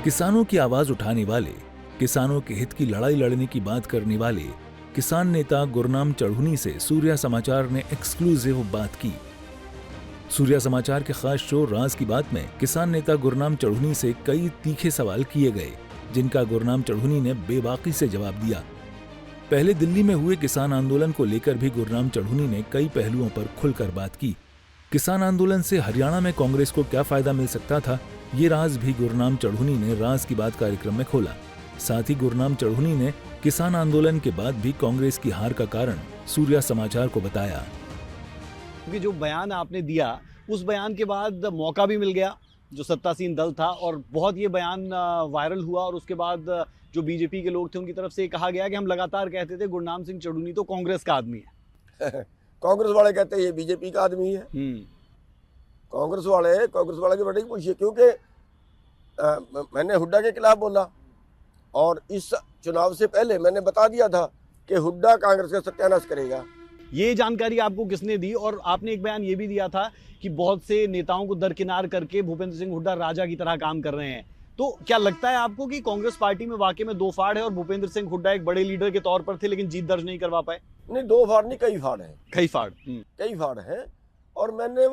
किसानों की आवाज उठाने वाले, किसानों के हित की लड़ाई लड़ने की बात करने वाले किसान नेता गुरनाम चढ़ूनी से सूर्या समाचार ने एक्सक्लूसिव बात की। सूर्या समाचार के खास शो राज की बात में किसान नेता गुरनाम चढ़ूनी से कई तीखे सवाल किए गए, जिनका गुरनाम चढ़ूनी ने बेबाकी से जवाब दिया। पहले दिल्ली में हुए किसान आंदोलन को लेकर भी गुरनाम चढ़ूनी ने कई पहलुओं पर खुलकर बात की। किसान आंदोलन से हरियाणा में कांग्रेस को क्या फायदा मिल सकता था, ये राज भी गुरनाम चढ़ूनी ने राज की बात कार्यक्रम में खोला। साथ ही गुरनाम चढ़ूनी ने किसान आंदोलन के बाद भी कांग्रेस की हार का कारण सूर्या समाचार को बताया। क्योंकि जो बयान आपने दिया, उस बयान के बाद मौका भी मिल गया जो सत्तासीन दल था, और बहुत ये बयान वायरल हुआ, और उसके बाद जो बीजेपी के लोग थे उनकी तरफ से कहा गया कि हम लगातार कहते थे गुरनाम सिंह चढ़ूनी तो कांग्रेस का आदमी है। कांग्रेस वाले कहते हैं ये बीजेपी का आदमी है। कांग्रेस वाले के बेटे पूछिए, क्योंकि मैंने हुड्डा के खिलाफ बोला, और इस चुनाव से पहले मैंने बता दिया था कि हुड्डा कांग्रेस का सत्यानाश करेगा। ये जानकारी आपको किसने दी? और आपने एक बयान ये भी दिया था कि बहुत से नेताओं को दरकिनार करके भूपेंद्र सिंह हुड्डा राजा की तरह काम कर रहे हैं। तो क्या लगता है आपको कि कांग्रेस पार्टी में वाकई में दो फाड़ है, और भूपेंद्र सिंह हुड्डा एक बड़े लीडर के तौर पर थे लेकिन जीत दर्ज नहीं करवा पाए? नहीं, दो फाड़ नहीं, कई फाड़ है। कई फाड़ कई फाड़ है। और मैंने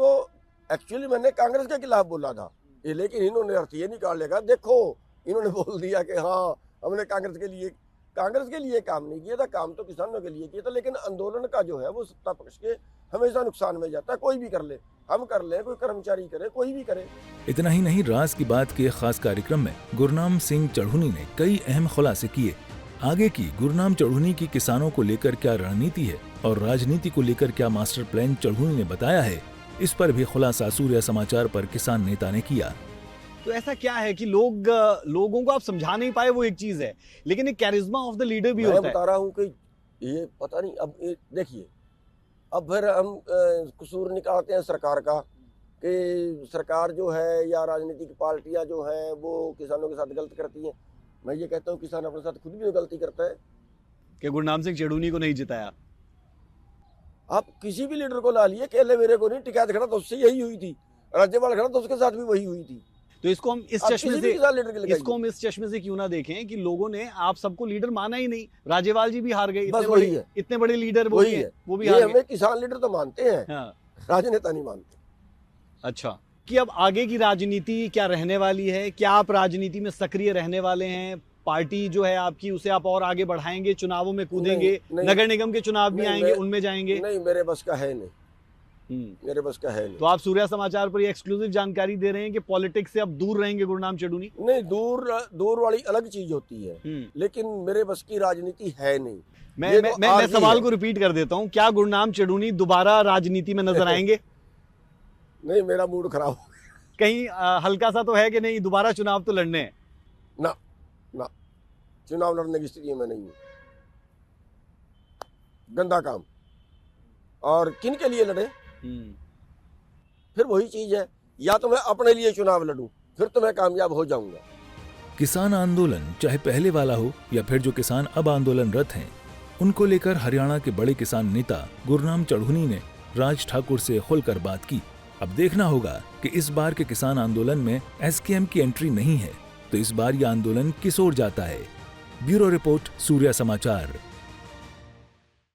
मैंने कांग्रेस के खिलाफ बोला था, लेकिन इन्होंने अर्थ ये निकाल लेगा। देखो, इन्होंने बोल दिया कि हाँ हमने कांग्रेस के लिए काम नहीं किया था, काम तो किसानों के लिए किया था। लेकिन आंदोलन का जो है वो सत्ता पक्ष के हमेशा नुकसान में जाता है। कोई भी कर ले, हम कर ले, कोई कर्मचारी करे, कोई भी करे। इतना ही नहीं, राज की बात के खास कार्यक्रम में गुरनाम सिंह चढ़ूनी ने कई अहम खुलासे किए। आगे की गुरनाम चढ़ूनी की किसानों को लेकर क्या रणनीति है और राजनीति को लेकर क्या मास्टर प्लान चढ़ूनी ने बताया है, इस पर भी खुलासा सूर्या समाचार पर किसान नेता ने किया। तो ऐसा क्या है कि लोगों को आप समझा नहीं पाए, वो एक चीज है, लेकिन एक कैरिज्मा ऑफ द लीडर भी होता है। मैं बता रहा हूँ कि ये पता नहीं, अब देखिए, अब फिर हम कसूर निकालते हैं सरकार का कि सरकार जो है या राजनीतिक पार्टियां जो हैं वो किसानों के साथ गलत करती हैं। मैं ये कहता हूँ किसान अपने साथ खुद भी गलती करता है कि गुरनाम सिंह चढ़ूनी को नहीं जिताया। आप किसी भी लीडर को ला लिए, केले मेरे को नहीं, टिकैत खड़ा तो उससे यही हुई थी, राज्यपाल खड़ा तो उसके साथ भी वही हुई थी। तो इसको हम इस चश्मे से क्यों ना देखें कि लोगों ने आप सबको लीडर माना ही नहीं। राज्यपाल जी भी हार गए, इतने बड़े लीडर वो भी हार गए। हमें किसान लीडर तो मानते हैं, राजनेता नहीं मानते। अच्छा, कि अब आगे की राजनीति क्या रहने वाली है? क्या आप राजनीति में सक्रिय रहने वाले हैं? पार्टी जो है आपकी, उसे आप और आगे बढ़ाएंगे, चुनावों में कूदेंगे? नगर निगम के चुनाव भी आएंगे, उनमें जाएंगे? नहीं, मेरे बस का है नहीं। मेरे बस का है नहीं। तो आप सूर्या समाचार पर ये एक्सक्लूसिव जानकारी दे रहे हैं कि पॉलिटिक्स से अब दूर रहेंगे गुरनाम चढ़ूनी? नहीं, दूर वाली अलग चीज होती है, लेकिन मेरे बस की राजनीति है नहीं। मैं सवाल को रिपीट कर देता हूँ, क्या गुरनाम चढ़ूनी दोबारा राजनीति में नजर आएंगे? नहीं, मेरा मूड खराब हो गया। कहीं हल्का सा तो है कि नहीं दोबारा चुनाव तो लड़ने हैं? ना, चुनाव लड़ने की स्थिति में नहीं हूँ। गंदा काम। और किन के लिए लड़े? फिर वही चीज है, या तो मैं अपने लिए चुनाव लड़ूं, फिर तो मैं कामयाब हो जाऊंगा। किसान आंदोलन चाहे पहले वाला हो या फिर जो किसान अब आंदोलनरत हैं, उनको लेकर हरियाणा के बड़े किसान नेता गुरनाम चढ़ूनी ने राज ठाकुर से खुलकर बात की। अब देखना होगा कि इस बार के किसान आंदोलन में एसकेएम की एंट्री नहीं है तो इस बार यह आंदोलन किस ओर जाता है। ब्यूरो रिपोर्ट, सूर्या समाचार।